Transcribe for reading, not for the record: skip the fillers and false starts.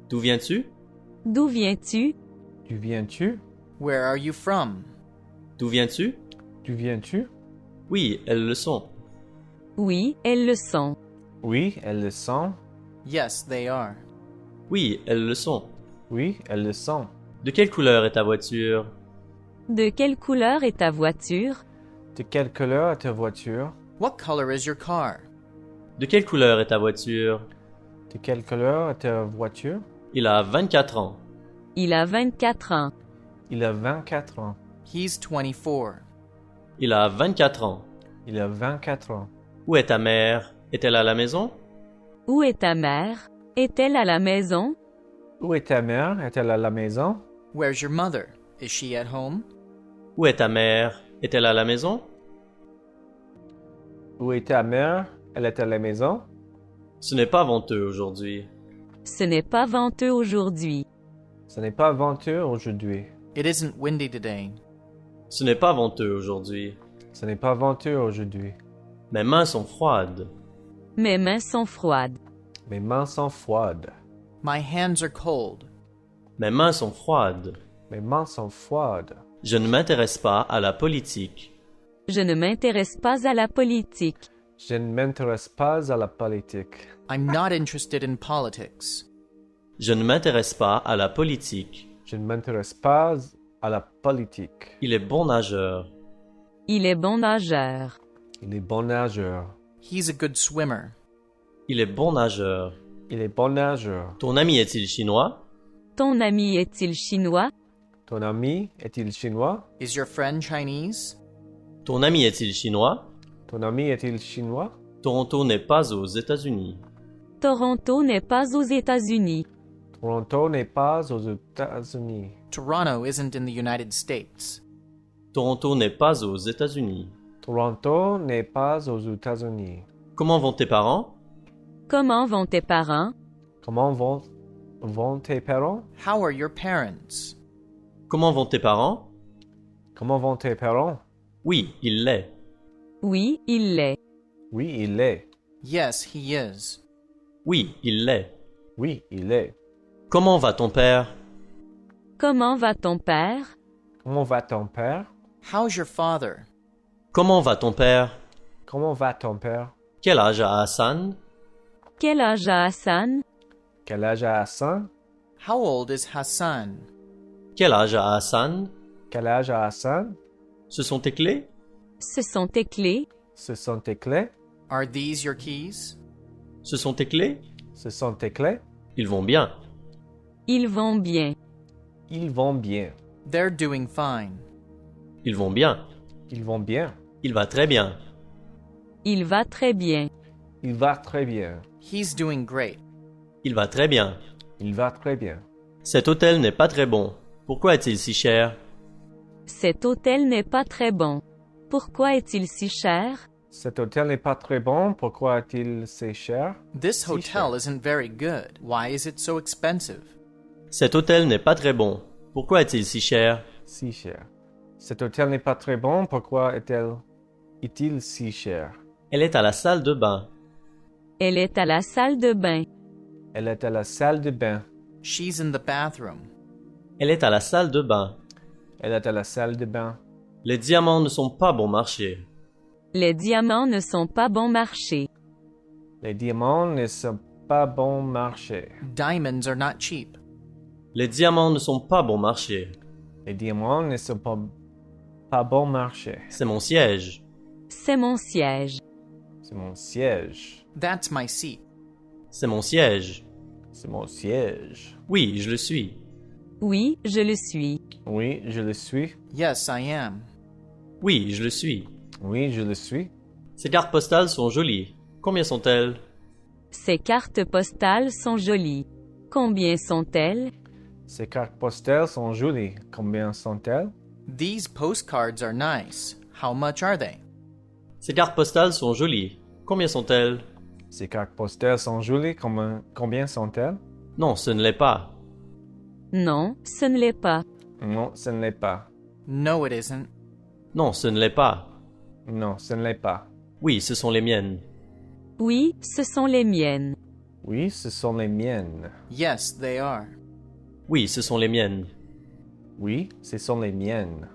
D'où viens-tu? D'où viens-tu? D'où viens-tu? Where are you from? D'où viens-tu? D'où viens-tu? Oui, elles le sont. Oui, elles le sont. Oui, elles le sont. Yes, they are. Oui, elles le sont. Oui, elles le sont. De quelle couleur est ta voiture? De quelle couleur est ta voiture? De quelle couleur est ta voiture? What color is your car? De quelle couleur est ta voiture? De quelle couleur est ta voiture? Il a 24 ans. Il a 24 ans. Il a 24 ans. He's 24. Il a 24 ans. Il a 24 ans. Où est ta mère? Est-elle à la maison? Où est ta mère? Est-elle à la maison? Où est ta mère? Est-elle à la maison? Where's your mother? Is she at home? Où est ta mère? Est-elle à la maison? Où est ta mère? Elle est à la maison? Ce n'est pas venteux aujourd'hui. Ce n'est pas venteux aujourd'hui. Ce n'est pas venteux aujourd'hui. It isn't windy today. Ce n'est pas venteux aujourd'hui. Ce n'est pas venteux aujourd'hui. Mes mains sont froides. Mes mains sont froides. Mes mains sont froides. My hands are cold. Mes mains sont froides. Mes mains sont froides. Je ne m'intéresse pas à la politique. Je ne m'intéresse pas à la politique. Je ne m'intéresse pas à la politique. I'm not interested in politics. Je ne m'intéresse pas à la politique. Je ne m'intéresse pas à la politique. Il est bon nageur. Il est bon nageur. Il est bon nageur. He's a good swimmer. Il est bon nageur. Il est bon nageur. Ton ami est-il chinois? Ton ami est-il chinois? Ton ami est-il chinois? Is your friend Chinese? Ton ami est-il chinois? Ton ami est-il chinois? Toronto n'est pas aux États-Unis. Toronto n'est pas aux États-Unis. Toronto n'est pas aux États-Unis. Toronto isn't in the United States. Toronto n'est pas aux États-Unis. Toronto n'est pas aux États-Unis. Comment vont tes parents? Comment vont tes parents? Comment vont tes parents? How are your parents? Comment vont tes parents? Comment vont tes parents? Oui, il l'est. Oui, il l'est. Oui, il l'est. Yes, he is. Oui, il l'est. Oui, il est. Comment va ton père? Comment va ton père? Comment va ton père? How's your father? Comment va ton père? Comment va ton père? Quel âge a Hassan? Quel âge a Hassan? Quel âge a Hassan? How old is Hassan? Quel âge a Hassan? Quel âge a Hassan? Ce sont tes clés? Ce sont tes clés? Ce sont tes clés? Are these your keys? Ce sont tes clés? Ce sont tes clés? Ils vont bien. Ils vont bien. Ils vont bien. They're doing fine. Ils vont bien. Ils vont bien. Il va très bien. Il va très bien. Il va très bien. He's doing great. Il va très bien. Il va très bien. Cet hôtel n'est pas très bon. Pourquoi est-il si cher? Cet hôtel n'est pas très bon. Pourquoi est-il si cher? Cet hôtel n'est pas très bon. Pourquoi est-il si cher? This Si hotel cher. isn't very good. Why is it so expensive? Cet hôtel n'est pas très bon. Pourquoi est-il si cher? Si cher. Cet hôtel n'est pas très bon. Pourquoi est-il si cher? Elle est à la salle de bain. Elle est à la salle de bain. Elle est à la salle de bain. She's in the bathroom. Elle est à la salle de bain. Elle est à la salle de bain. Les diamants ne sont pas bon marché. Les diamants ne sont pas bon marché. Les diamants ne sont pas bon marché. Diamonds are not cheap. Les diamants ne sont pas bon marché. Les diamants ne sont pas bon marché. C'est mon siège. C'est mon siège. C'est mon siège. That's my seat. C'est mon siège. C'est mon siège. Oui, je le suis. Oui, je le suis. Oui, je le suis. Yes, I am. Oui, je le suis. Oui, je le suis. Ces cartes postales sont jolies. Combien sont-elles? Ces cartes postales sont jolies. Combien sont-elles? Ces cartes postales sont jolies. Combien sont-elles? These postcards are nice. How much are they? Ces cartes postales sont jolies. Combien sont-elles? Ces cartes postales sont jolies. Combien sont-elles? Non, ce ne l'est pas. Non, ce ne l'est pas. Non, ce ne l'est pas. No, it isn't. Non, ce ne l'est pas. Non, ce ne l'est pas. Oui, ce sont les miennes. Oui, ce sont les miennes. Oui, ce sont les miennes. Yes, they are. Oui, ce sont les miennes. Oui, ce sont les miennes.